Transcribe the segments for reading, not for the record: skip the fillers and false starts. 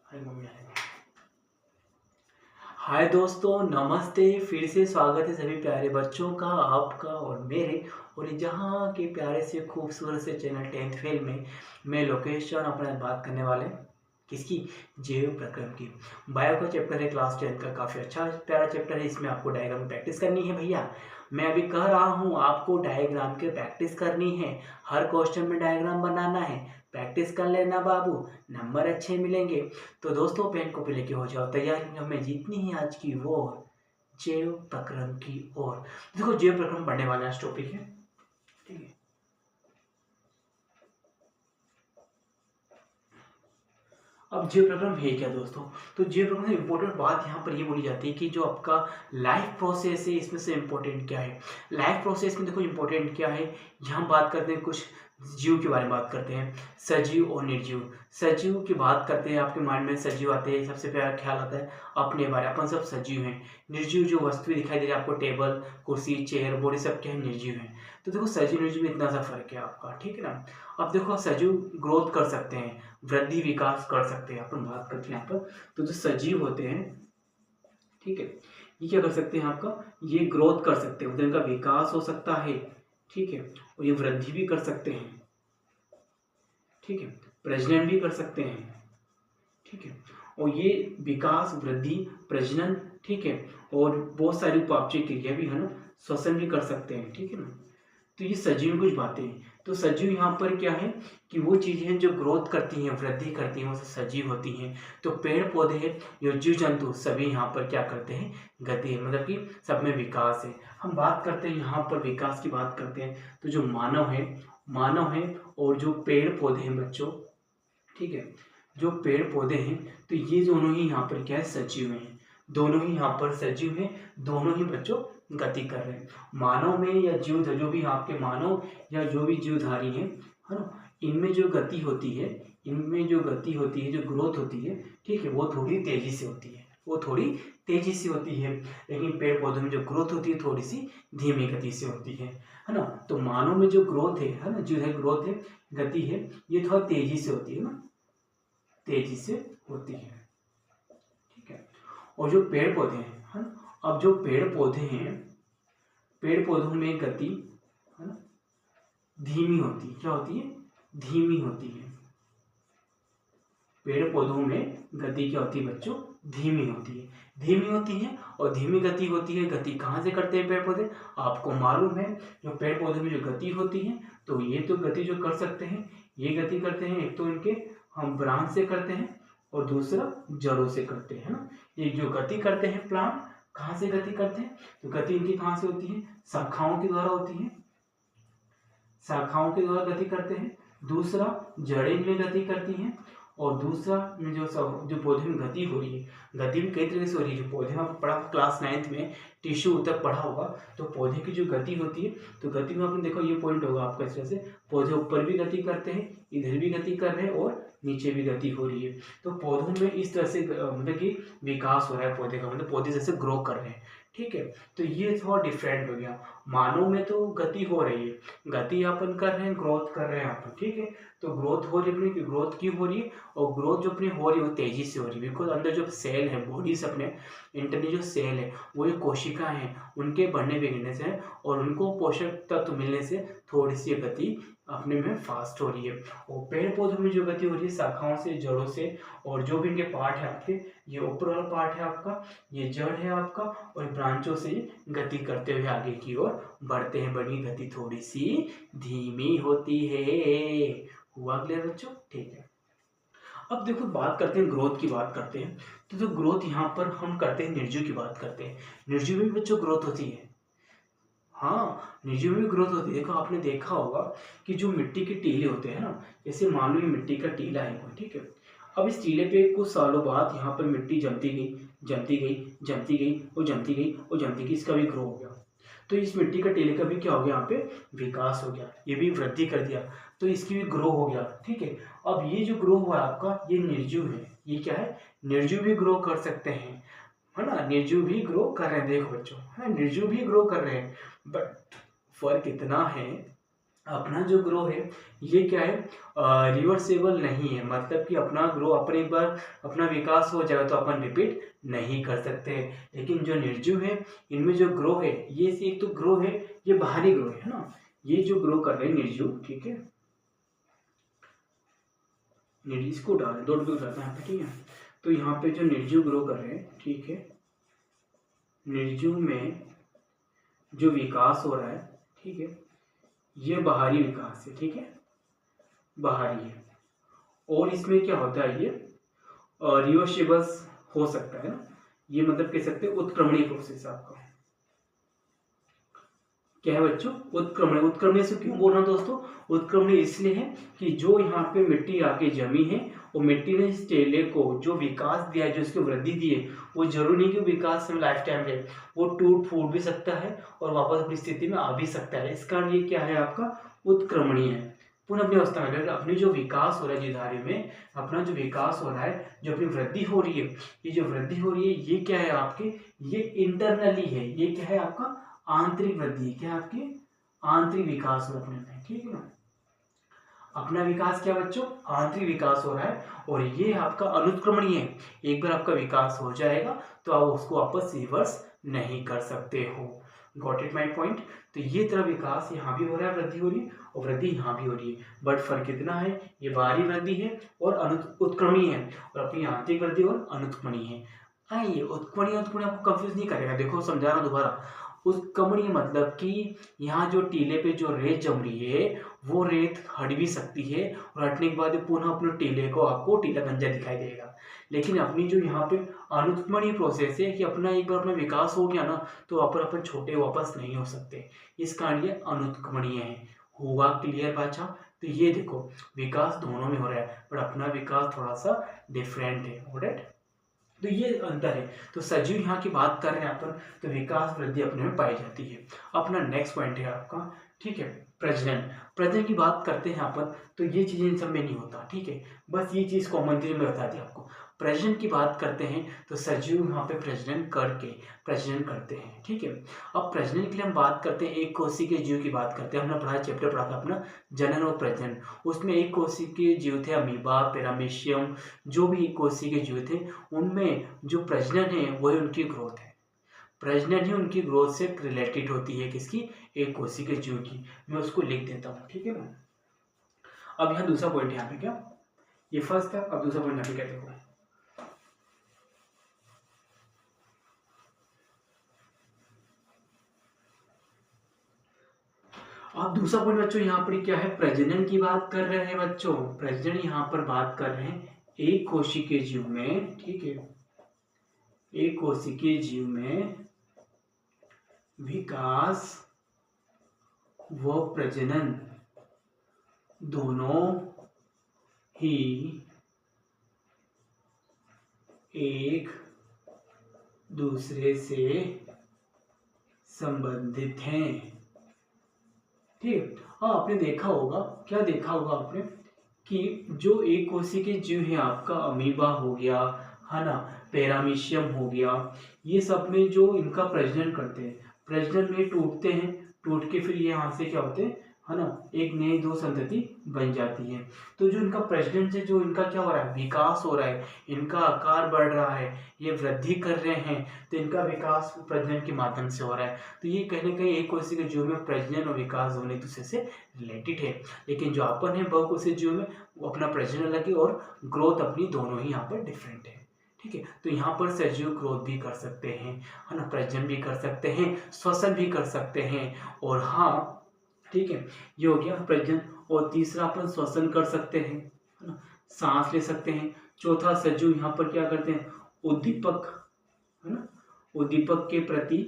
हाय mummy हाय दोस्तों, नमस्ते। फिर से स्वागत है सभी प्यारे बच्चों का, आपका और मेरे और जहाँ के प्यारे से खूबसूरत से चैनल 10th फेल में मैं लोकेश और अपने बात करने वाले किसकी, जैव प्रक्रम की। बायो का चैप्टर है क्लास 10 का, काफ़ी अच्छा प्यारा चैप्टर है। इसमें आपको डायग्राम प्रैक्टिस करनी है भैया। मैं अभी कह रहा हूँ आपको डायग्राम की प्रैक्टिस करनी है, हर क्वेश्चन में डायग्राम बनाना है। प्रैक्टिस कर लेना बाबू, नंबर अच्छे मिलेंगे। तो दोस्तों पेन कॉपी लेके हो जाओ तैयार, क्योंकि हमें जीतनी है आज की वॉर जैव प्रक्रम की ओर। देखो जैव प्रक्रम पढ़ने वाला आज टॉपिक है, ठीक है। अब जैव प्रक्रम है क्या दोस्तों? तो जैव प्रक्रम में इंपॉर्टेंट बात यहाँ पर ये बोली जाती है कि जो आपका लाइफ प्रोसेस है इसमें से इंपॉर्टेंट क्या है। लाइफ प्रोसेस में देखो इंपॉर्टेंट क्या है, यहाँ बात करते हैं कुछ जीव के बारे में बात करते हैं, सजीव और निर्जीव। सजीव की बात करते हैं, आपके माइंड में सजीव आते हैं, सबसे पहला ख्याल आता है अपने बारे, अपन सब सजीव हैं। निर्जीव जो वस्तु दिखाई दे रही है आपको, टेबल कुर्सी चेयर बॉडी सब क्या है, निर्जीव है। तो देखो सजीव निर्जीव में इतना सा फर्क है आपका, ठीक है ना। अब देखो सजीव ग्रोथ कर सकते हैं, वृद्धि विकास कर सकते हैं, अपन बात करते हैं यहाँ पर। तो जो सजीव होते हैं, ठीक है, ये क्या कर सकते हैं आपका, ये ग्रोथ कर सकते हैं, मतलब इनका विकास हो सकता है, ठीक है। और ये वृद्धि भी कर सकते हैं, ठीक है, प्रजनन भी कर सकते हैं, ठीक है। और ये विकास वृद्धि प्रजनन, ठीक है, और बहुत सारी उपापचय क्रिया भी है ना, श्वसन भी कर सकते हैं, ठीक है ना। तो ये सजीव में कुछ बातें हैं। तो सजीव यहाँ पर क्या है कि वो चीजें हैं जो ग्रोथ करती हैं, वृद्धि करती हैं, वो सजीव होती हैं। तो पेड़ पौधे हैं, जो जीव जंतु सभी यहाँ पर क्या करते हैं, गति है, मतलब कि सब में विकास है। हम बात करते हैं यहाँ पर विकास की बात करते हैं, तो जो मानव है और जो पेड़ पौधे हैं बच्चों, ठीक है, जो पेड़ पौधे हैं, तो ये दोनों ही यहाँ पर क्या है, सजीव हैं। दोनों ही यहाँ पर सजीव हैं, दोनों ही बच्चों गति कर रहे हैं। मानव में या जीव, जो भी आपके मानव या जो भी जीवधारी है ना, इनमें जो गति होती है, इनमें जो गति होती है, जो ग्रोथ होती है, ठीक है, वो थोड़ी तेजी से होती है, वो थोड़ी तेजी से होती है। लेकिन पेड़ पौधों में जो ग्रोथ होती है थोड़ी सी धीमी गति से होती है ना। तो मानव में जो ग्रोथ है ना, जो है ग्रोथ है, गति है, ये थोड़ा तेजी से होती है ना, तेजी से होती है, ठीक है। और जो पेड़ पौधे हैं, है ना, अब जो पेड़ पौधे हैं, पेड़ पौधों में गति, है ना, धीमी होती है। क्या होती है, धीमी होती है। पेड़ पौधों में गति क्या होती है बच्चों, धीमी होती है, धीमी होती है। और धीमी गति होती है, गति कहाँ से करते हैं पेड़ पौधे, आपको मालूम है। जो पेड़ पौधे में जो गति होती है, तो ये तो गति जो कर सकते हैं, ये गति करते हैं, एक तो इनके हम ब्रांच से करते हैं और दूसरा जड़ों से करते हैं ना। ये जो गति करते हैं प्लांट, कहाँ से गति करते हैं, तो गति इनकी कहाँ से होती है, शाखाओं के द्वारा होती है, शाखाओं के द्वारा गति करते हैं। दूसरा जड़ें में गति करती हैं। और दूसरा जो पौधे में गति हो रही है, गति भी कई तरीके से हो रही है। जो पौधे में आपने पढ़ा क्लास 9th में, टिश्यू तक पढ़ा होगा, तो पौधे की जो गति होती है, तो गति में आपने देखो ये पॉइंट होगा आपका इस तरह से, पौधे ऊपर भी गति करते हैं, इधर भी गति कर रहे हैं और नीचे भी गति हो रही है। तो पौधों में इस तरह से मतलब कि विकास हो रहा है पौधे का, मतलब पौधे जैसे ग्रो कर रहे हैं, ठीक है। तो ये थोड़ा डिफरेंट हो गया। मानव में तो गति हो रही है, गति अपन कर रहे हैं, ग्रोथ कर रहे हैं अपन, ठीक है। तो ग्रोथ हो रही है अपनी, ग्रोथ क्यों हो रही है, और ग्रोथ जो अपनी हो रही है वो तेजी से हो रही है, बिकॉज अंदर जो सेल है बॉडी से अपने इंटरनल जो सेल है, वो जो कोशिका है, उनके बढ़ने बिगड़ने से और उनको पोषक तत्व मिलने से थोड़ी सी गति अपने में फास्ट हो रही है। और पेड़ पौधों में जो गति हो रही है शाखाओं से, जड़ों से, और जो भी इनके पार्ट है आपके, ये ऊपर वाला पार्ट है आपका, ये जड़ है आपका, और ब्रांचों से गति करते हुए आगे की ओर बढ़ते हैं। बड़ी गति थोड़ी सी धीमी होती है। हुआ क्लियर बच्चों, ठीक है। अब देखो बात करते हैं, ग्रोथ की बात करते हैं। तो जो ग्रोथ यहाँ पर हम करते हैं, निर्जीव की बात करते हैं। निर्जीव में भी बच्चों ग्रोथ होती है, हाँ, निर्जीव में भी ग्रोथ होती है। देखो आपने देखा होगा कि जो मिट्टी के टीले होते हैं ना, जैसे मान लो ये मिट्टी का टीला है कोई, ठीक है। अब इस टीले पे कुछ सालों बाद यहाँ पर मिट्टी जमती गई, जमती गई, जमती गई और जमती गई और जमती गई, इसका भी ग्रो हो गया। तो इस मिट्टी का टीले का भी क्या हो गया, यहाँ पे विकास हो गया, ये भी वृद्धि कर दिया, तो इसकी भी ग्रो हो गया, ठीक है। अब ये जो ग्रो हुआ आपका, ये निर्जीव है। ये क्या है, निर्जीव भी ग्रो कर सकते हैं, है ना, निर्जीव भी ग्रो कर रहे हैं। देखो बच्चों, है ना, निर्जीव भी ग्रो कर रहे हैं, बट फर्क इतना है, अपना जो ग्रो है ये क्या है, रिवर्सेबल नहीं है, मतलब कि अपना ग्रो अपन एक बार अपना विकास हो जाए तो अपन रिपीट नहीं कर सकते। लेकिन जो निर्जीव है इनमें जो ग्रो है ये एक तो ग्रो है, ये बाहरी ग्रो है ना, ये जो ग्रो कर रहे हैं निर्जीव, ठीक है, इसको डालें 2 डब्ल्यू डालते हैं यहाँ पे, ठीक है। तो यहाँ पे जो निर्जीव ग्रो कर रहे हैं, ठीक है, निर्जीव में जो विकास हो रहा है, ठीक है, ये बाहरी विकास है, ठीक है, बाहरी है। और इसमें क्या होता है, ये रिवर्सिबल्स हो सकता है ना, ये मतलब कह सकते हैं उत्क्रमणीय प्रोसेस आपका क्या है बच्चों, उत्क्रमण। उत्क्रमणीय से क्यों बोल रहा हूँ दोस्तों, उत्क्रमणीय इसलिए है कि जो यहाँ पे मिट्टी आके जमी है वो मिट्टी ने इस टेले को जो विकास दिया है, जो इसकी वृद्धि दी है, वो जरूरी नहीं कि विकास में लाइफ टाइम रहे, वो टूट फूट भी सकता है और वापस अपनी स्थिति में आ भी सकता है। इस कारण ये क्या है आपका उत्क्रमणीय है, पुनः अपनी अवस्था में। अपनी जो विकास हो रहा है जीवधारी में, अपना जो विकास हो रहा है, जो अपनी वृद्धि हो रही है, ये जो वृद्धि हो रही है ये क्या है आपके, ये इंटरनली है, ये क्या है आपका आंतरिक वृद्धि, क्या आपके आंतरिक विकास हो अपने में, ठीक है ना। अपना विकास क्या बच्चों, आंतरिक विकास हो रहा है और ये आपका अनुत्क्रमणीय है। एक बार आपका विकास हो जाएगा तो आप उसको वापस रिवर्स नहीं कर सकते हो। Got it my point. तो ये तरह विकास यहाँ भी हो रहा है, वृद्धि हो रही है और वृद्धि यहाँ भी हो रही है, बट फर्क कितना है, ये बाहरी वृद्धि है और उत्क्रमणीय है और अपनी आंतरिक वृद्धि और अनुत्क्रमणीय है। आइए उत्क्रमणीय उत्क्रमणीय आपको कंफ्यूज नहीं करेगा, देखो समझा रहा हूँ दोबारा। उत्क्रमणीय मतलब कि यहाँ जो टीले पे जो रेत जम रही है वो रेत हट भी सकती है और हटने के बाद पुनः अपने टीले को आपको टीला गंजा दिखाई देगा। लेकिन अपनी जो यहाँ पे अनुत्क्रमणीय प्रोसेस है कि अपना एक बार अपना विकास हो गया ना तो अपन छोटे वापस नहीं हो सकते, इस कारण ये अनुत्क्रमणीय है। हुआ क्लियर बाचा। तो ये देखो विकास दोनों में हो रहा है पर अपना विकास थोड़ा सा डिफरेंट है, ऑलराइट। तो ये अंतर है। तो सजीव यहाँ की बात कर रहे हैं अपन, तो विकास वृद्धि अपने में पाई जाती है। अपना नेक्स्ट पॉइंट है आपका, ठीक है, प्रजनन। प्रजनन की बात करते हैं अपन, तो ये चीजें इन सब में नहीं होता, ठीक है, बस ये चीज कॉमन थी मैं बता दी आपको। प्रजनन की बात करते हैं तो सजीव यहाँ पे प्रजनन करके प्रजनन करते हैं, ठीक है। अब प्रजनन के लिए हम बात करते हैं एक कोशिकीय जीव की बात करते हैं। हमने पढ़ा चैप्टर पढ़ा था अपना जनन और प्रजनन, उसमें एक कोशिकीय जीव थे अमीबा, पैरामीशियम, जो भी एक कोशिकीय जीव थे उनमें जो प्रजनन है वही उनकी ग्रोथ है। प्रजनन ही उनकी ग्रोथ से रिलेटेड होती है, किसकी, एक कोशिकीय जीव की। मैं उसको लिख देता हूँ, ठीक है ना। अब यहाँ दूसरा पॉइंट यहाँ पे क्या, ये फर्स्ट था, अब दूसरा पॉइंट यहाँ पे क्या देखो। अब दूसरा पॉइंट बच्चों यहाँ पर क्या है, प्रजनन की बात कर रहे हैं बच्चों। प्रजनन यहाँ पर बात कर रहे हैं एक कोशिकीय जीव में, ठीक है, एक कोशिकीय जीव में विकास व प्रजनन दोनों ही एक दूसरे से संबंधित हैं, ठीक। हाँ आपने देखा होगा, क्या देखा होगा आपने कि जो एक कोशिकीय जीव है आपका, अमीबा हो गया है ना, पैरामीशियम हो गया, ये सब में जो इनका प्रजनन करते हैं, प्रजनन में टूटते हैं, टूट के फिर ये यहाँ से क्या होते हैं है ना, एक नई दो संतति बन जाती है। तो जो इनका प्रजनन से जो इनका क्या हो रहा है, विकास हो रहा है, इनका आकार बढ़ रहा है, ये वृद्धि कर रहे हैं, तो इनका विकास प्रजनन के माध्यम से हो रहा है। तो ये कहीं ना कहीं एक कोशिकीय जीव में प्रजनन और विकास दोनों एक दूसरे से रिलेटेड है। लेकिन जो अपन है बहुकोशिकीय जीव में वो अपना प्रजनन अलग है और ग्रोथ अपनी दोनों ही यहाँ पर डिफरेंट है, ठीक है। तो यहाँ पर सजीव ग्रोथ भी कर सकते हैं है ना, प्रजनन भी कर सकते हैं, श्वसन भी कर सकते हैं, और हाँ ठीक है, ये हो गया प्रजनन। और तीसरा अपन श्वसन कर सकते हैं है ना, सांस ले सकते हैं। चौथा सजीव यहाँ पर क्या करते हैं, उद्दीपक है ना, उद्दीपक के प्रति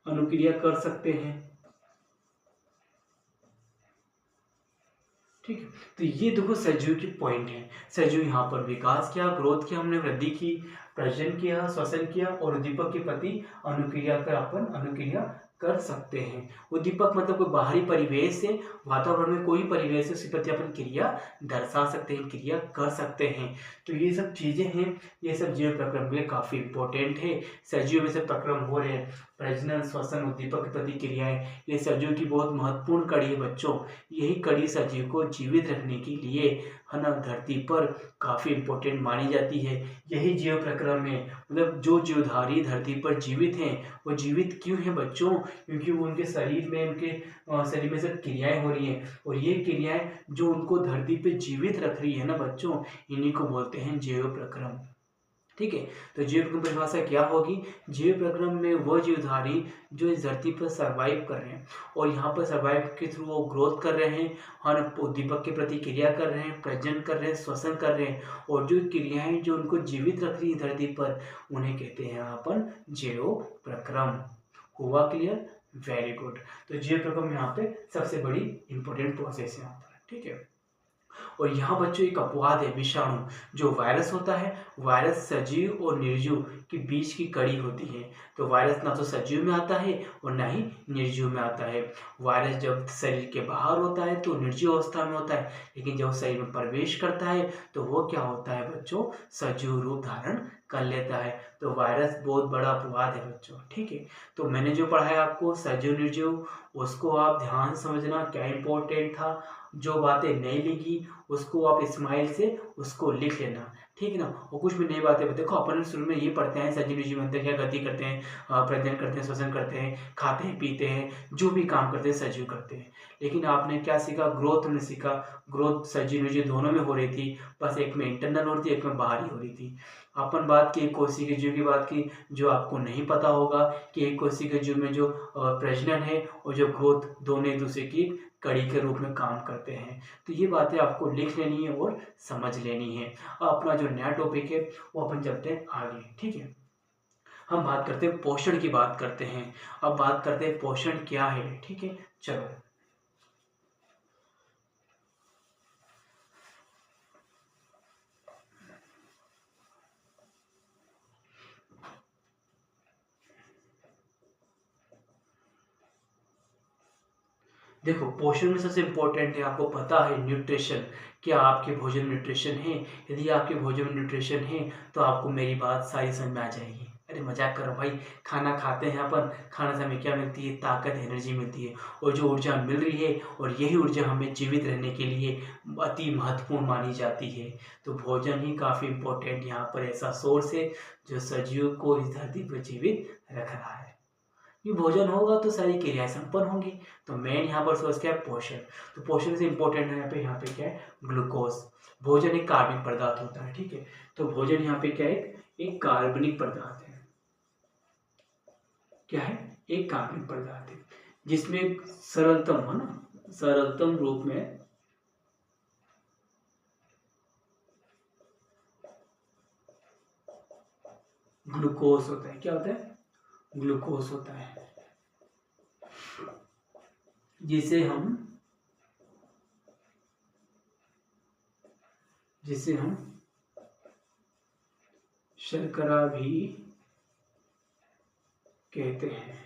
अनुक्रिया कर सकते हैं, ठीक है। तो ये देखो सजीव के पॉइंट है। सजीव यहाँ पर विकास किया, ग्रोथ किया, हमने वृद्धि की, प्रजनन किया, श्वसन किया और उद्दीपक के प्रति अनुक्रिया कर अपन अनुक्रिया कर सकते हैं। उद्दीपक मतलब कोई बाहरी परिवेश से, वातावरण में कोई परिवेश से उसके प्रति अपन क्रिया दर्शा सकते हैं, क्रिया कर सकते हैं। तो ये सब चीजें हैं, ये सब जीव प्रक्रम के लिए काफी इंपॉर्टेंट है। सजीव में से प्रक्रम हो रहे हैं, प्रजनन, श्वसन, उद्दीपक की प्रतिक्रियाएं, ये सजीव की बहुत महत्वपूर्ण कड़ी है बच्चों। यही कड़ी सजीव को जीवित रखने के लिए है ना धरती पर काफी इंपॉर्टेंट मानी जाती है। यही जीव प्रक्रम है, मतलब जो जीवधारी धरती पर जीवित हैं वो जीवित क्यों हैं बच्चों? क्योंकि वो उनके शरीर में, उनके शरीर में से क्रियाएं हो रही हैं, और ये क्रियाएं जो उनको धरती पे जीवित रख रही है ना बच्चों, इन्हीं को बोलते हैं जीव प्रक्रम। ठीक है, तो जीव प्रक्रम परिभाषा क्या होगी? जीव प्रक्रम में वो जीवधारी जो इस धरती पर सरवाइव कर रहे हैं, और यहाँ पर सरवाइव के थ्रू वो ग्रोथ कर रहे हैं, हर उद्दीपक के प्रति क्रिया कर रहे हैं, प्रजनन कर रहे हैं, श्वसन कर रहे हैं, और जो क्रियाएं जो उनको जीवित रख रही है धरती पर, उन्हें कहते हैं अपन जीव प्रक्रम। हुआ क्लियर? Very good. तो जीव प्रक्रम यहाँ पे सबसे बड़ी इंपॉर्टेंट प्रोसेस है यहाँ पर। ठीक है, और यहाँ बच्चों एक अपवाद है, विषाणु। जो वायरस होता है, वायरस सजीव और निर्जीव के बीच की कड़ी होती है। तो वायरस ना तो सजीव में आता है और ना ही निर्जीव में आता है। वायरस जब शरीर के बाहर होता है तो निर्जीव अवस्था में होता है, लेकिन जब शरीर में प्रवेश करता है तो वो क्या होता है बच्चों? सजीव रूप धारण कर लेता है। तो वायरस बहुत बड़ा अपवाद है बच्चों। ठीक है, तो मैंने जो पढ़ाया आपको सजीव निर्जीव, उसको आप ध्यान से समझना, क्या इंपॉर्टेंट था। जो बातें नहीं लिखी उसको आप स्माइल से उसको लिख लेना, ठीक है ना। और कुछ भी नई बातें देखो, अपन शुरू में ये पढ़ते हैं सजीव निर्जीव में क्या गति करते हैं, प्रजनन करते हैं, श्वसन करते हैं, खाते हैं, पीते हैं, जो भी काम करते हैं सजीव करते हैं। लेकिन आपने क्या सीखा? ग्रोथ हमने सीखा। ग्रोथ सजीव निर्जीव दोनों में हो रही थी, बस एक में इंटरनल हो रही थी, एक में बाहरी हो रही थी। अपन बात की एक कोशिका जीव की बात की, जो आपको नहीं पता होगा कि एक कोशिका जीव में जो प्रजनन है और जो ग्रोथ, दोनों एक दूसरे की कड़ी के रूप में काम करते हैं। तो ये बातें आपको लिख लेनी है और समझ लेनी है। अपना जो नया टॉपिक है वो अपन चलते हैं आगे। ठीक है, हम बात करते हैं पोषण की बात करते हैं। अब बात करते हैं पोषण क्या है। ठीक है, चलो देखो, पोषण में सबसे इम्पोर्टेंट है, आपको पता है, न्यूट्रिशन। क्या आपके भोजन में न्यूट्रिशन है? यदि आपके भोजन में न्यूट्रिशन है तो आपको मेरी बात सारी समझ में आ जाएगी। अरे मजाक करो भाई, खाना खाते हैं अपन, खाने से हमें क्या मिलती है? ताकत, एनर्जी मिलती है, और जो ऊर्जा मिल रही है, और यही ऊर्जा हमें जीवित रहने के लिए अति महत्वपूर्ण मानी जाती है। तो भोजन ही काफ़ी इम्पोर्टेंट यहाँ पर ऐसा सोर्स है जो सजीव को इस धरती पर जीवित रख रहा है। ये भोजन होगा तो सारी क्रियाएं संपन्न होंगी। तो मेन यहाँ पर सोर्स क्या है? पोषण। तो पोषण से इंपॉर्टेंट है यहाँ पे क्या है? ग्लूकोज। भोजन एक कार्बनिक पदार्थ होता है। ठीक है, तो भोजन यहाँ पे क्या है? एक कार्बनिक पदार्थ है। क्या है? एक कार्बनिक पदार्थ है, जिसमें सरलतम है ना, सरलतम रूप में ग्लूकोज होता है। क्या होता है? ग्लूकोज होता है, जिसे हम शर्करा भी कहते हैं।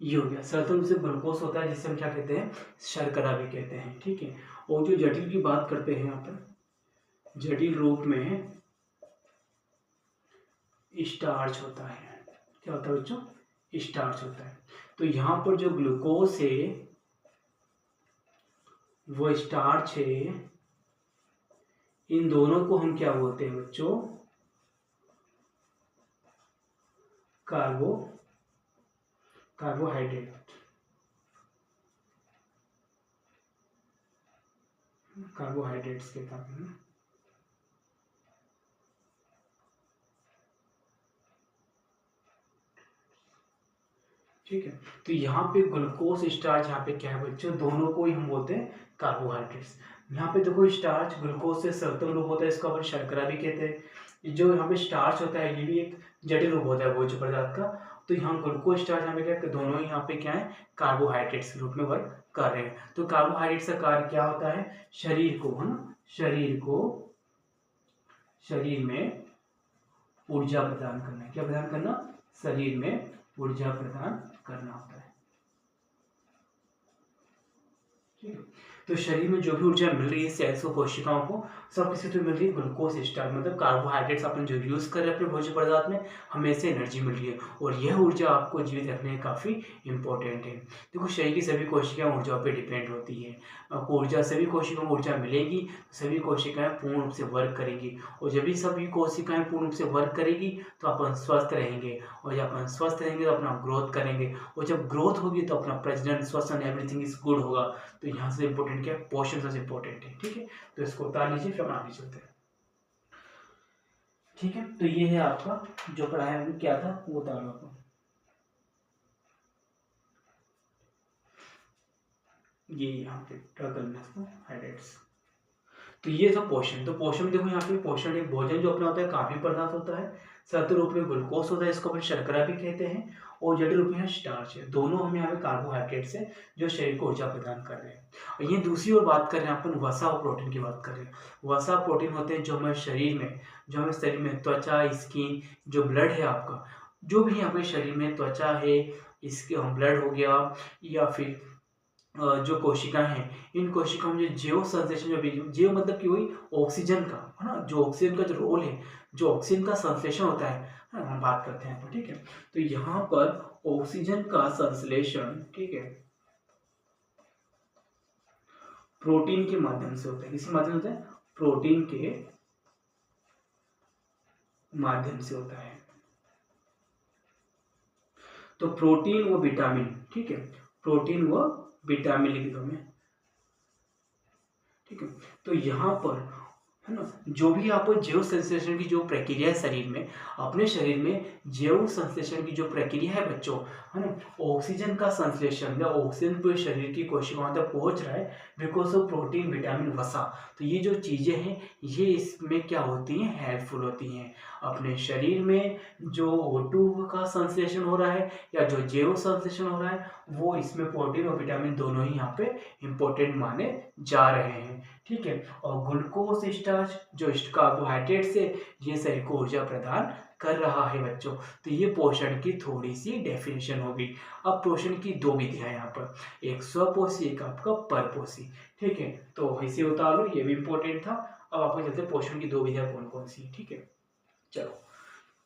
ये हो गया, सरलतम से ग्लूकोज होता है, जिसे हम क्या कहते हैं? शर्करा भी कहते हैं। ठीक है, और जो जटिल की बात करते हैं यहाँ पर, जटिल रूप में स्टार्च होता है। क्या होता है बच्चों? स्टार्च होता है। तो यहाँ पर जो ग्लूकोज है वो स्टार्च है। इन दोनों को हम क्या बोलते हैं बच्चों? कार्बोहाइड्रेट। कार्बोहाइड्रेट्स के कहते हैं। ठीक है, तो यहाँ पे ग्लूकोज स्टार्च, यहाँ पे क्या है बच्चों? दोनों को ही हम बोलते हैं कार्बोहाइड्रेट्स। यहाँ पे देखो, स्टार्च ग्लूकोज से सरलतम रूप होता है, इसको अपन शर्करा भी कहते हैं। जो यहाँ पे स्टार्च होता है ये भी एक जटिल रूप होता है भोज्य पदार्थ का। तो यहाँ ग्लूकोज स्टार्च यहाँ पे क्या है? दोनों ही यहाँ पे क्या है? कार्बोहाइड्रेट्स के रूप में वर्क कर रहे हैं। तो कार्बोहाइड्रेट्स का कार्य क्या होता है? शरीर को, है ना, शरीर में ऊर्जा प्रदान करना। क्या प्रदान करना? शरीर में ऊर्जा प्रदान करना होता है। ठीक है, तो शरीर में जो भी ऊर्जा मिल रही है सेल्स को, कोशिकाओं को, सब किसी तो मिल रही है ग्लूकोज स्टार्च, मतलब कार्बोहाइड्रेट्स अपन जो यूज कर रहे हैं अपने भोज्य पदार्थ में, हमें से एनर्जी मिल रही है और यह ऊर्जा आपको जीवित रखने में काफी इंपॉर्टेंट है। देखो शरीर की सभी कोशिकाएं ऊर्जा पर डिपेंड होती है। आपको ऊर्जा, सभी कोशिकाओं को ऊर्जा मिलेगी तो सभी कोशिकाएं पूर्ण रूप से वर्क करेंगी और जब भी सभी कोशिकाएं पूर्ण रूप से वर्क करेगी तो अपन स्वस्थ रहेंगे और जब अपन स्वस्थ रहेंगे तो अपना ग्रोथ करेंगे और जब ग्रोथ होगी तो अपना प्रजनन, श्वसन, एवरीथिंग इज गुड होगा। तो यहाँ से इंपॉर्टेंट क्या है, पोषण सबसे इंपॉर्टेंट है। ठीक है, तो इसको उतार लीजिए, फिर हम आगे चलते हैं। ठीक है, तो ये है आपका जो पढ़ाया हमने क्या था वो उतार लो आपको। ये यहाँ पे ड्रा करना है इसको, हाइलाइट्स। तो ये था पोषण। तो पोषण में देखो यहाँ पे पोषण एक भोजन जो अपना होता है कार्बनिक पदार्थ होता है, सत्व रूप में ग्लूकोज होता है, इसको अपन शर्करा भी कहते हैं, और जड़ रूप में स्टार्च है। दोनों हमें यहाँ पे कार्बोहाइड्रेट्स है जो शरीर को ऊर्जा प्रदान कर रहे हैं। और ये दूसरी ओर बात कर रहे हैं अपन वसा और प्रोटीन की बात कर रहे हैं। वसा प्रोटीन होते हैं जो हमारे शरीर में, त्वचा, स्किन, जो ब्लड है आपका, जो भी हमारे शरीर में त्वचा है, इसके ब्लड हो गया या फिर जो कोशिकाएं हैं, इन कोशिकाओं में जो जैव संश्लेषण, जो भी जैव मतलब कि वही ऑक्सीजन का है ना, जो ऑक्सीजन का जो रोल है, जो ऑक्सीजन का संश्लेषण होता है ना, हम बात करते हैं। ठीक है, तो यहाँ पर ऑक्सीजन का संश्लेषण, ठीक है, प्रोटीन के माध्यम से होता है। किसके माध्यम से होता है? प्रोटीन के माध्यम से होता है। तो प्रोटीन व विटामिन, ठीक है, प्रोटीन व विटामिन लिख दो हमें। ठीक है, तो यहाँ पर है ना, जो भी आप जैव संश्लेषण की जो प्रक्रिया है शरीर में, अपने शरीर में जैव संश्लेषण की जो प्रक्रिया है बच्चों, है ना, ऑक्सीजन का संश्लेषण या ऑक्सीजन पूरे शरीर की कोशिकाओं तक पहुंच रहा है बिकॉज ऑफ प्रोटीन, विटामिन, वसा। तो ये जो चीजें हैं ये इसमें क्या होती हैं, हेल्पफुल होती हैं। अपने शरीर में जो O2 का संश्लेषण हो रहा है या जो जैव संश्लेषण हो रहा है वो इसमें प्रोटीन और विटामिन दोनों ही यहाँ पे इंपॉर्टेंट माने जा रहे हैं। ठीक है, और ग्लूकोज स्टार्च जो कार्बोहाइड्रेट से ये शरीर को ऊर्जा प्रदान कर रहा है बच्चों। तो ये पोषण की थोड़ी सी डेफिनेशन होगी। अब पोषण की दो विधियां यहाँ पर, एक स्वपोषी, एक आपका परपोषी। ठीक है, तो इसे उतार लो, ये भी इंपॉर्टेंट था। अब आपको चलते हैं पोषण की दो विधियां कौन कौन सी। ठीक है, चलो,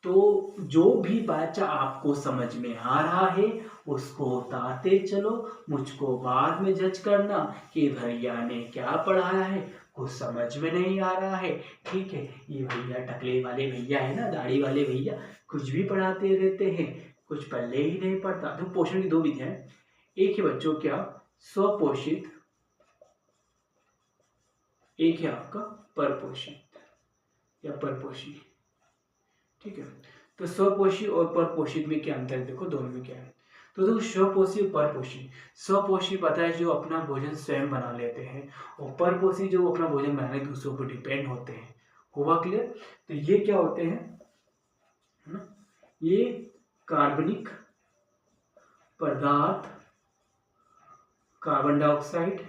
तो जो भी बच्चा आपको समझ में आ रहा है उसको उतारते चलो, मुझको बाद में जज करना कि भैया ने क्या पढ़ाया है, कुछ समझ में नहीं आ रहा है। ठीक है, ये भैया टकले वाले भैया है ना, दाढ़ी वाले भैया, कुछ भी पढ़ाते रहते हैं, कुछ पल्ले ही नहीं पड़ता। तो पोषण की दो विधियां हैं, एक है बच्चों क्या, स्वपोषित, एक है आपका परपोषित या परपोषी। ठीक है, तो स्वपोषी और परपोषित में क्या अंतर है, देखो दोनों में क्या है। तो देखो स्वपोषी और परपोषी, स्वपोषी पता है जो अपना भोजन स्वयं बना लेते हैं, और परपोषी जो अपना भोजन बनाने दूसरों पर डिपेंड होते हैं। हुआ क्लियर? तो ये क्या होते हैं, है ना, ये कार्बनिक पदार्थ, कार्बन डाइऑक्साइड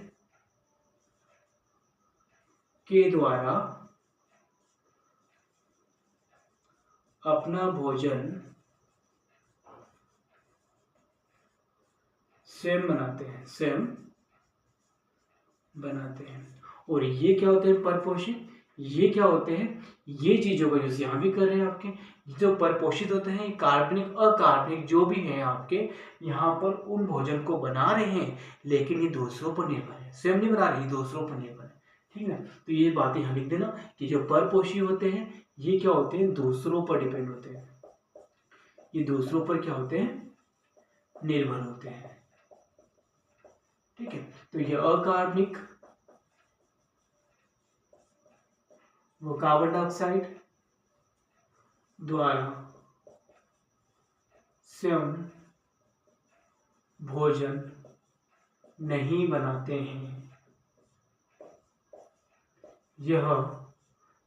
के द्वारा अपना भोजन स्वयं बनाते हैं, स्वयं बनाते हैं। और ये क्या होते हैं, परपोषित, ये क्या होते हैं, ये चीजों का यूज यहाँ भी कर रहे हैं आपके। जो परपोषित होते हैं कार्बनिक, अकार्बनिक जो भी हैं आपके, यहाँ पर उन भोजन को बना रहे हैं लेकिन ये दूसरों पर निर्भर है, स्वयं नहीं बना रहे, दूसरों पर निर्भर है। ठीक है, तो ये बातें यहाँ लिख देना कि जो परपोषी होते हैं ये क्या होते हैं, दूसरों पर डिपेंड होते हैं, ये दूसरों पर क्या होते हैं, निर्भर होते हैं। ठीक है, तो ये अकार्बनिक, वो कार्बन डाइऑक्साइड द्वारा स्वयं भोजन नहीं बनाते हैं, यह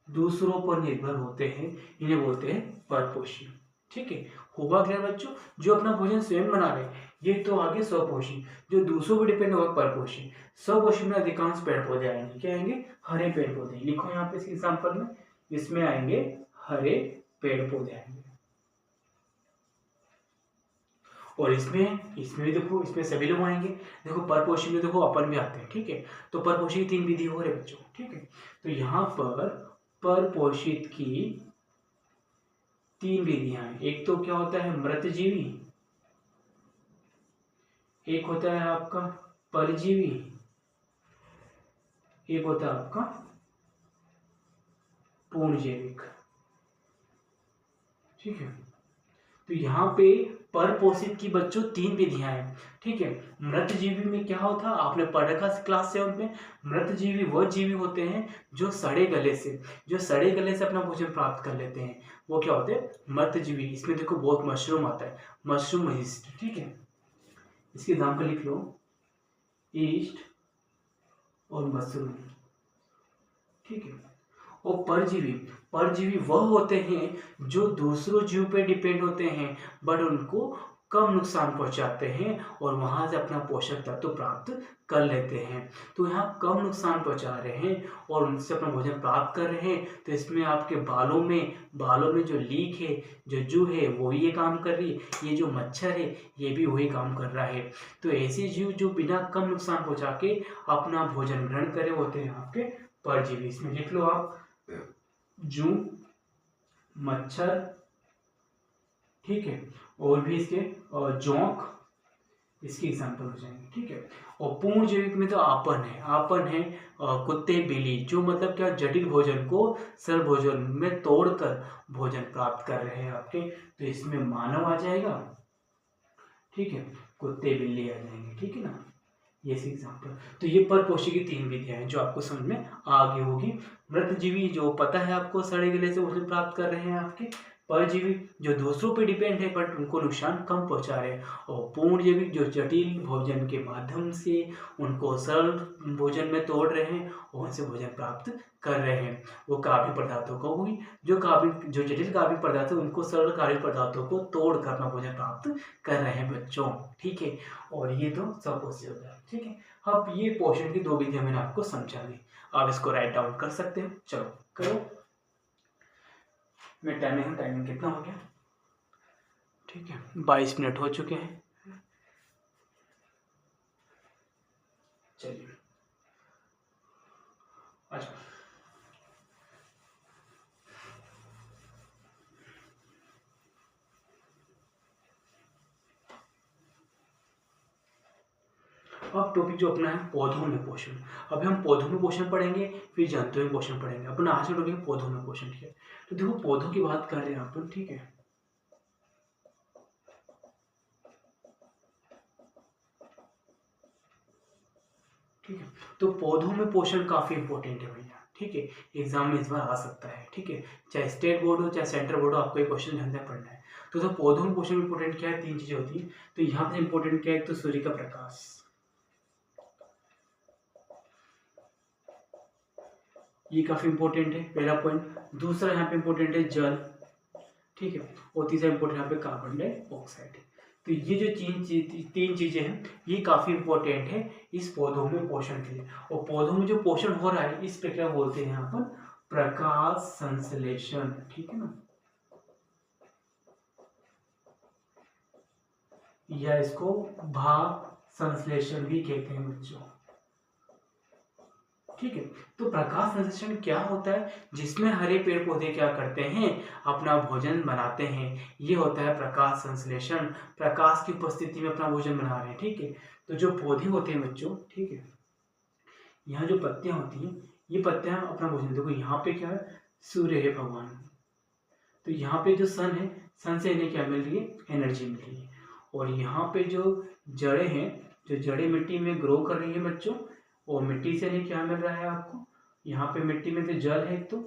दूसरों पर निर्भर होते हैं, इन्हें बोलते हैं परपोषी। ठीक है, होगा क्लियर बच्चों? जो अपना भोजन स्वयं बना रहे हैं ये तो आगे स्वपोषी, जो दूसरों पर डिपेंड होगा परपोषी। स्वपोषी में अधिकांश पेड़ पौधे आएंगे, क्या आएंगे, हरे पेड़ पौधे। लिखो यहाँ पे इस एग्जाम्पल में, इसमें आएंगे हरे पेड़ पौधे आएंगे। और इसमें भी देखो, इसमें सभी लोग आएंगे। देखो परपोषी में देखो अपन भी आते हैं, ठीक है। तो परपोषी की 3 विधि हो रहे बच्चों, ठीक है। तो यहाँ पर परपोषित की 3 विधियां हैं। एक तो क्या होता है मृतजीवी, एक होता है आपका परजीवी, एक होता है आपका पूर्णजैविक, ठीक है। तो यहाँ पे परपोषित की बच्चों 3 विधियां हैं, ठीक है। मृतजीवी में क्या होता है, आपने पढ़ रखा क्लास 7 में। मृतजीवी वह जीवी होते हैं जो सड़े गले से अपना भोजन प्राप्त कर लेते हैं, वो क्या होते हैं मृतजीवी। इसमें देखो बहुत मशरूम आता है, मशरूम ईस्ट, ठीक है। इसके एग्जाम्पल लिख लो, ईस्ट और मशरूम, ठीक है। और परजीवी वह होते हैं जो दूसरों जीव पे डिपेंड होते हैं, बट उनको कम नुकसान पहुंचाते हैं और वहां से अपना पोषक तत्व प्राप्त कर लेते हैं। तो यहाँ कम नुकसान पहुंचा रहे हैं और उनसे अपना भोजन प्राप्त कर रहे हैं। तो इसमें आपके बालों में जो लीक है, जो जू है वो ये काम कर रही है, ये जो मच्छर है ये भी वही काम कर रहा है। तो ऐसे जीव जो बिना कम नुकसान पहुंचा के अपना भोजन ग्रहण करे होते हैं आपके परजीवी। इसमें लिख लो आप जू, मच्छर, ठीक है, और भी इसके जोंक, इसके एग्जाम्पल हो जाएंगे, ठीक है। और पूर्ण जैविक में तो आपन है कुत्ते बिल्ली, जो मतलब क्या जटिल भोजन को सरल भोजन में तोड़कर भोजन प्राप्त कर रहे हैं आपके। तो इसमें मानव आ जाएगा, ठीक है, कुत्ते बिल्ली आ जाएंगे, ठीक है ना, ये एग्जाम्पल। तो ये परपोषी की 3 विधियां हैं जो आपको समझ में आ गई होगी। मृतजीवी जो पता है आपको सड़े गले से भोजन प्राप्त कर रहे हैं आपके, परजीवी जो दूसरों पे डिपेंड है बट उनको नुकसान कम पहुंचा रहे हैं, और पूर्णजीवी जो जटिल भोजन के माध्यम से उनको सरल भोजन में तोड़ रहे हैं और उनसे भोजन प्राप्त कर रहे हैं। वो कार्बनिक पदार्थों को हुई जो जटिल कार्बनिक पदार्थ है उनको सरल कार्बनिक पदार्थों को तोड़ कर अपना भोजन प्राप्त कर रहे हैं बच्चों, ठीक है। और ये तो सब पॉसिबल है, ठीक है। अब ये पोषण की 2 विधियां मैंने आपको समझा दी, आप इसको राइट डाउन कर सकते हो। चलो करो, मैं टाइमिंग कितना हो गया, ठीक है, 22 मिनट हो चुके हैं। चलिए अच्छा, अब टॉपिक जो अपना है पौधों में पोषण। अभी हम पौधों में पोषण पढ़ेंगे, फिर जंतुओं में पोषण पढ़ेंगे। अपना आज का टॉपिक पौधों में पोषण, ठीक है। तो देखो पौधों की बात कर रहे हैं अपन, ठीक है। ठीक है, तो पौधों में पोषण काफी इंपॉर्टेंट है भैया, ठीक है। एग्जाम में इस बार आ सकता है, ठीक है, चाहे स्टेट बोर्ड हो चाहे सेंट्रल बोर्ड हो, आपको ये क्वेश्चन ध्यान से पढ़ना है। तो पौधों में पोषण इंपॉर्टेंट क्या है, 3 चीजें होती है। तो यहाँ पे इंपॉर्टेंट क्या है, एक तो सूर्य का प्रकाश, ये काफी इंपॉर्टेंट है, पहला पॉइंट। दूसरा यहाँ पे इंपॉर्टेंट है जल, ठीक है। और तीसरा इंपॉर्टेंट यहाँ पे कार्बन डाइऑक्साइड। तो ये जो 3 चीजें हैं ये काफी इंपॉर्टेंट है इस पौधों में पोषण के लिए। और पौधों में जो पोषण हो रहा है इस पे क्या बोलते हैं यहाँ पर, प्रकाश संश्लेषण, ठीक है ना, या इसको भाप संश्लेषण भी कहते हैं बच्चों, ठीक है। तो प्रकाश संश्लेषण क्या होता है, जिसमें हरे पेड़ पौधे क्या करते हैं, अपना भोजन बनाते हैं, ये होता है प्रकाश संश्लेषण। प्रकाश की उपस्थिति में अपना भोजन बना रहे हैं, ठीक है। तो जो पौधे होते हैं बच्चों, ठीक है, यहाँ जो पत्तियां होती हैं ये पत्तियां अपना भोजन, देखो यहाँ पे क्या है, सूर्य है भगवान, तो यहाँ पे जो सन है, सन से इन्हें क्या मिल रही है, एनर्जी मिल रही है। और यहाँ पे जो जड़ें हैं, जो जड़ें मिट्टी में ग्रो कर रही है बच्चों, और मिट्टी से नहीं क्या मिल रहा है आपको, यहाँ पे मिट्टी में से जल है, तो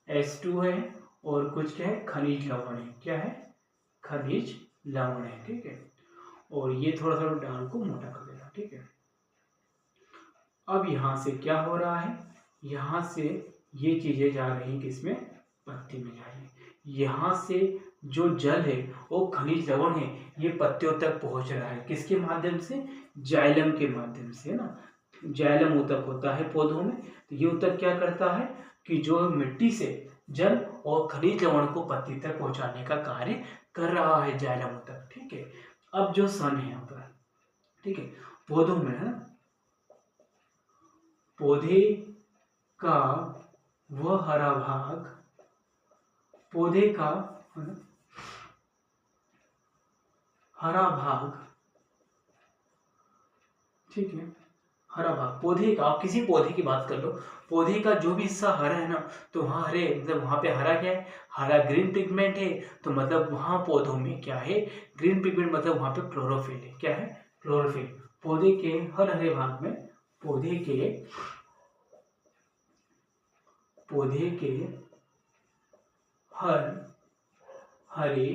H2 है, और कुछ क्या है, खनिज लवण है, क्या है, खनिज लवण है, ठीक है। और ये थोड़ा सा डाल को मोटा कर देगा, ठीक है। अब यहाँ से क्या हो रहा है, यहाँ से ये चीजें जा रही हैं किसमें, पत्ती में जा रही है। यहाँ से जो जल है वो खनिज लवण है, ये पत्तियों तक पहुंच रहा है, किसके माध्यम से, जाइलम के माध्यम से, है ना। जाइलम ऊतक होता है पौधों में, तो ये ऊतक क्या करता है कि जो मिट्टी से जल और खनिज लवण को पत्ती तक पहुंचाने का कार्य कर रहा है जाइलम तक। ठीक है, अब जो सन है यहाँ पर, ठीक है, पौधों में है, पौधे का वह हरा भाग, पौधे का हरा भाग, ठीक है, हरा भाग पौधे का, आप किसी पौधे की बात कर लो, पौधे का जो भी हिस्सा हरा है ना, तो वहाँ हरे मतलब वहाँ पे हरा क्या है, हरा ग्रीन पिगमेंट है, तो मतलब वहाँ पौधों में क्या है, ग्रीन पिगमेंट, मतलब वहाँ पे क्लोरोफिल है। क्या है, क्लोरोफिल। पौधे के हर हरे भाग में, पौधे के हर हरे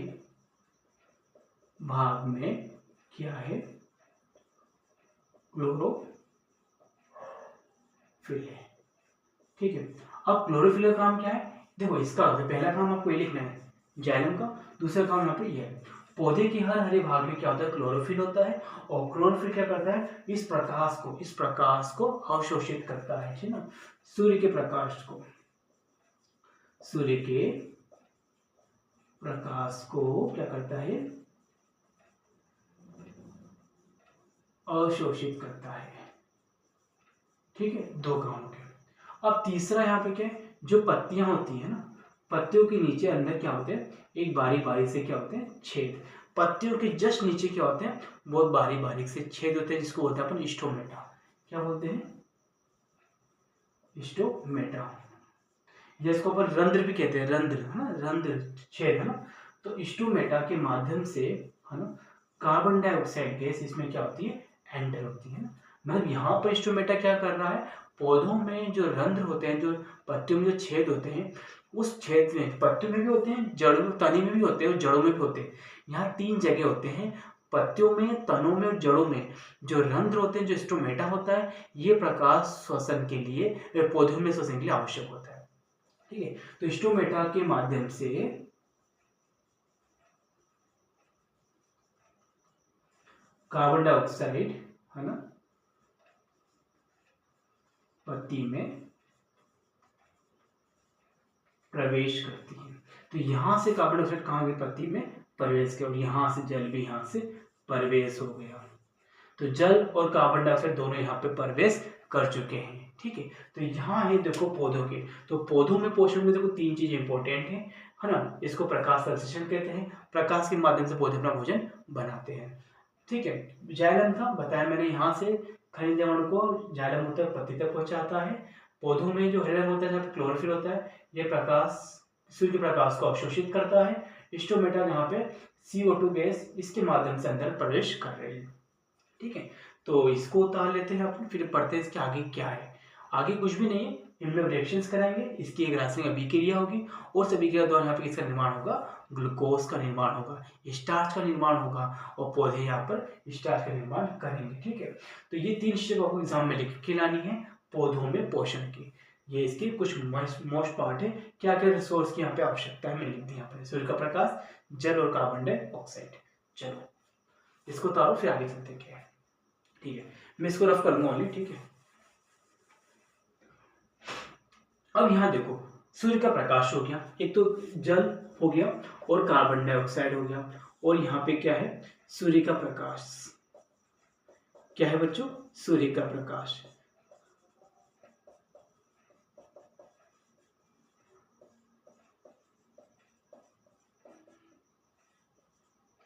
भाग में क्या है, क्लोरोफिल है। ठीक है, अब क्लोरोफिल का काम क्या है, देखो इसका पहला काम आपको ये लिखना है जाइलम का, दूसरा काम यहाँ पे ये है, पौधे के हर हरे भाग में क्या होता है, क्लोरोफिल होता है, और क्लोरोफिल क्या करता है, इस प्रकाश को अवशोषित करता है, ठीक है ना, सूर्य के प्रकाश को क्या करता है, अवशोषित करता है। ठीक है, दो काम हो गए। अब तीसरा यहाँ पे क्या है, जो पत्तियां होती है ना, पत्तियों के नीचे अंदर क्या होते हैं, एक बारीक बारीक से क्या होते हैं, छेद। पत्तियों के जस्ट नीचे क्या होते हैं, बहुत बारीक बारीक से छेद होते हैं, जिसको बोलते हैं अपन स्टोमेटा। क्या बोलते हैं, स्टोमेटा, जिसको अपन रंध्र भी कहते हैं, रंध्र है ना, रंध्र छेद है ना। तो स्टोमेटा के माध्यम से है ना, कार्बन डाइऑक्साइड गैस इसमें क्या होती है, एंटर होती है ना। मतलब यहाँ पर स्टोमेटा क्या कर रहा है, पौधों में जो रंध्र होते हैं, जो पत्तियों में जो छेद होते हैं, उस छेद में पत्तियों में भी होते हैं, जड़ों में, तने में भी होते हैं और जड़ों में भी होते हैं। यहाँ 3 जगह होते हैं, पत्तियों में, तनों में और जड़ों में जो रंध्र होते हैं, जो स्टोमेटा होता है, ये प्रकाश श्वसन के लिए, पौधों में श्वसन के लिए आवश्यक होता है। ठीक है, तो स्टोमेटा के माध्यम से कार्बन डाइऑक्साइड है ना, पत्ती में प्रवेश करती है। तो यहां से कार्बन डाइऑक्साइड कहाँ गई, पत्ती में प्रवेश किया, और यहां से जल भी यहां से प्रवेश हो गया। तो जल और कार्बन डाइऑक्साइड दोनों यहाँ पे प्रवेश कर चुके हैं। ठीक है, तो यहाँ है देखो पौधों के, तो पौधों में पोषण में देखो 3 चीज इंपॉर्टेंट है ना। इसको प्रकाश संश्लेषण कहते हैं, प्रकाश के माध्यम से पौधे अपना भोजन बनाते हैं। ठीक है, जाइलम था बताया मैंने, यहाँ से खनिज लवण को जाइलम होता है पत्ती तक पहुंचाता है। पौधों में जो हरे होता है, जहाँ पे क्लोरोफिल होता है, ये प्रकाश, सूर्य के प्रकाश को अवशोषित करता है। स्टोमेटा यहाँ पे CO2 गैस इसके माध्यम से अंदर प्रवेश कर रही है। ठीक है, तो इसको उतार लेते हैं अपन, फिर पढ़ते हैं इसके आगे क्या है। आगे कुछ भी नहीं है, हम लोग रिएक्शंस कराएंगे, इसकी एक रासायनिक अभिक्रिया होगी, और सभी के द्वारा यहाँ पे किसका निर्माण होगा, ग्लूकोज का निर्माण होगा, स्टार्च का निर्माण होगा, और पौधे यहाँ पर स्टार्च का निर्माण करेंगे। ठीक है, तो ये 3 स्टेप आपको एग्जाम में लिख के लानी है पौधों में पोषण की। ये इसके कुछ मोस्ट पार्ट है, क्या क्या रिसोर्स की यहाँ पे आवश्यकता है मैंने लिख दी यहाँ पे, सूर्य का प्रकाश, जल और कार्बन डाइऑक्साइड। चलो इसको उतारो, फिर आगे चलते क्या है। ठीक है, मैं इसको रफ कर लूंगा ओनली। ठीक है, अब यहाँ देखो, सूर्य का प्रकाश हो गया, एक तो जल हो गया और कार्बन डाइऑक्साइड हो गया, और यहाँ पे क्या है, सूर्य का प्रकाश। क्या है बच्चों, सूर्य का प्रकाश।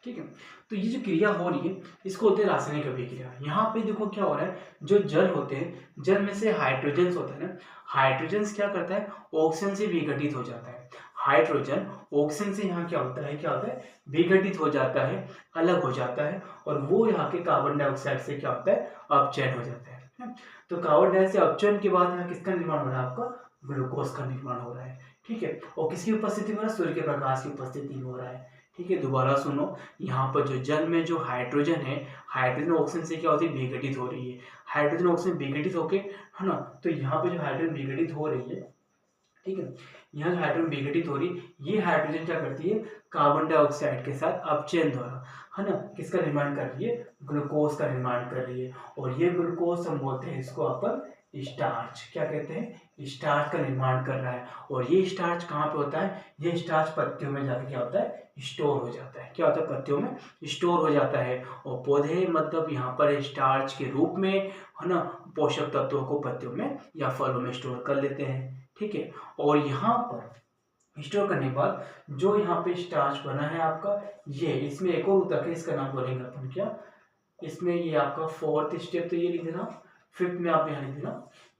ठीक है, तो ये जो क्रिया हो रही है इसको होते हैं रासायनिक अभिक्रिया। यहाँ पे देखो क्या हो रहा है, जो जल होते हैं, जल में से हाइड्रोजन होता है ना, हाइड्रोजन क्या करता है, ऑक्सीजन से विघटित हो जाता है। हाइड्रोजन ऑक्सीजन से यहाँ क्या होता है, विघटित हो जाता है, अलग हो जाता है, और वो यहाँ के कार्बन डाइऑक्साइड से क्या होता है, अपचयन हो जाता है। तो कार्बन डाइऑक्साइड से अपचयन के बाद यहाँ किसका निर्माण हो रहा है, आपका ग्लूकोज का निर्माण हो रहा है। ठीक है, और किसकी उपस्थिति में हो रहा है, सूर्य के प्रकाश की उपस्थिति में हो रहा है। ठीक है, दोबारा सुनो, यहाँ पर जो जल में जो हाइड्रोजन है, हाइड्रोजन ऑक्सीजन से क्या होती है, विघटित हो रही है। हाइड्रोजन ऑक्सीजन विघटित होके है ना, तो यहाँ पे जो हाइड्रोजन विघटित हो रही है, ठीक है, यहाँ जो हाइड्रोजन विघटित हो रही है, ये हाइड्रोजन क्या करती है, कार्बन डाइऑक्साइड के साथ अपचयन द्वारा है ना, किसका निर्माण कर रही है, ग्लूकोज का निर्माण कर रही है। और ये ग्लूकोज हम बोलते हैं इसको अपन स्टार्च, क्या कहते हैं, स्टार्च का निर्माण कर रहा है। और ये स्टार्च कहाँ पे होता है, ये स्टार्च पत्तियों में जाकर क्या होता है, स्टोर हो जाता है। क्या होता है, पत्तियों में स्टोर हो जाता है। और पौधे मतलब यहाँ पर स्टार्च के रूप में, है ना, पोषक तत्वों को पत्तियों में या फलों में स्टोर कर लेते हैं। ठीक है, और यहाँ पर स्टोर करने के बाद जो यहाँ पे स्टार्च बना है आपका, ये इसमें एक और उत्तक है, इसका नाम बोलेंगे अपन क्या, इसमें ये आपका फोर्थ स्टेप तो ये लिख देना, फिफ्थ में आप यहाँ लिख देना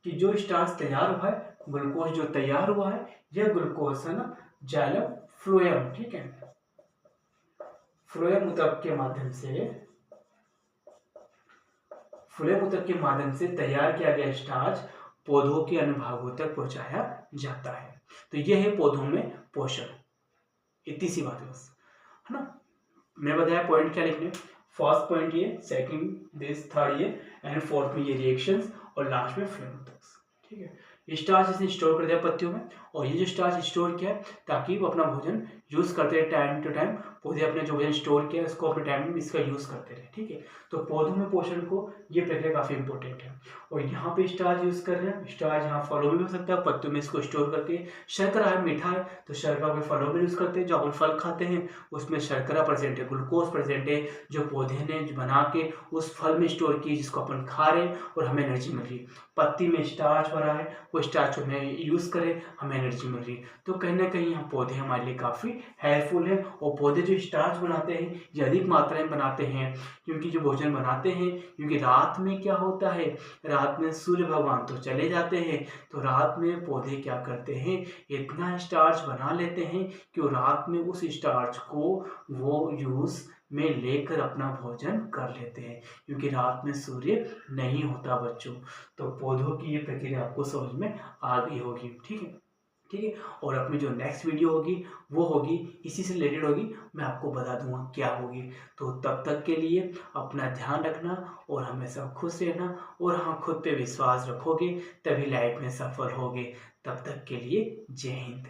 कि जो स्टार्च तैयार हुआ है, ग्लूकोज जो तैयार हुआ है, यह ग्लूकोज है ना जाइलम फ्लोएम, ठीक है, फ्लोएम ऊतक के माध्यम से, फ्लोएम ऊतक के माध्यम से तैयार किया गया स्टार्च पौधों के अन्य भागों तक पहुंचाया जाता है। तो यह है पौधों में पोषण। इतनी सी बात है बस, है ना। मैं बताया पॉइंट क्या लिखने, फर्स्ट पॉइंट ये, सेकंड दिस, थर्ड ये, एंड फोर्थ में ये रिएक्शंस, और लास्ट में फ्लोएम ऊतक। ठीक है, स्टार्च इसने स्टोर कर दिया पत्तियों में, और ये जो स्टार्च स्टोर किया है ताकि वो अपना भोजन यूज करते रहे टाइम टू टाइम, पौधे अपने जो भोजन स्टोर किया है उसको अपने टाइम में इसका यूज करते रहे। ठीक है, तो पौधों में पोषण को ये प्रक्रिया काफी इंपॉर्टेंट है। और यहाँ पे स्टार्च यूज कर रहे हैं, स्टार्च यहाँ फलों में भी हो सकता है, पत्तियों में इसको स्टोर करके, शर्करा है, मीठा है, तो शर्करा के फलों में यूज करते हैं, जो अपन फल खाते हैं उसमें शर्करा प्रेजेंट है, ग्लूकोज प्रेजेंट है, जो पौधे ने बना के उस फल में स्टोर की, जिसको अपन खा रहे हैं और हमें एनर्जी मिल रही है। पत्ती में स्टार्च भरा है, वो स्टार्च हमें यूज करें, हमें एनर्जी मिल रही है। तो कहीं ना कहीं यहाँ पौधे हमारे लिए काफी हेल्पफुल है। और पौधे जो स्टार्च बनाते हैं ये अधिक मात्रा में बनाते हैं, क्योंकि जो भोजन बनाते हैं, क्योंकि रात में क्या होता है, रात में सूर्य भगवान तो चले जाते हैं, तो रात में पौधे क्या करते हैं, इतना स्टार्च बना लेते हैं कि वो रात में उस स्टार्च को वो यूज में लेकर अपना भोजन कर लेते हैं, क्योंकि रात में सूर्य नहीं होता बच्चों। तो पौधों की ये प्रक्रिया आपको समझ में आ गई होगी। ठीक है, ठीक है, और अपनी जो नेक्स्ट वीडियो होगी वो होगी इसी से रिलेटेड होगी, मैं आपको बता दूंगा क्या होगी। तो तब तक के लिए अपना ध्यान रखना और हमेशा खुश रहना, और हाँ, खुद पे विश्वास रखोगे तभी लाइफ में सफल होगे। तब तक के लिए जय हिंद।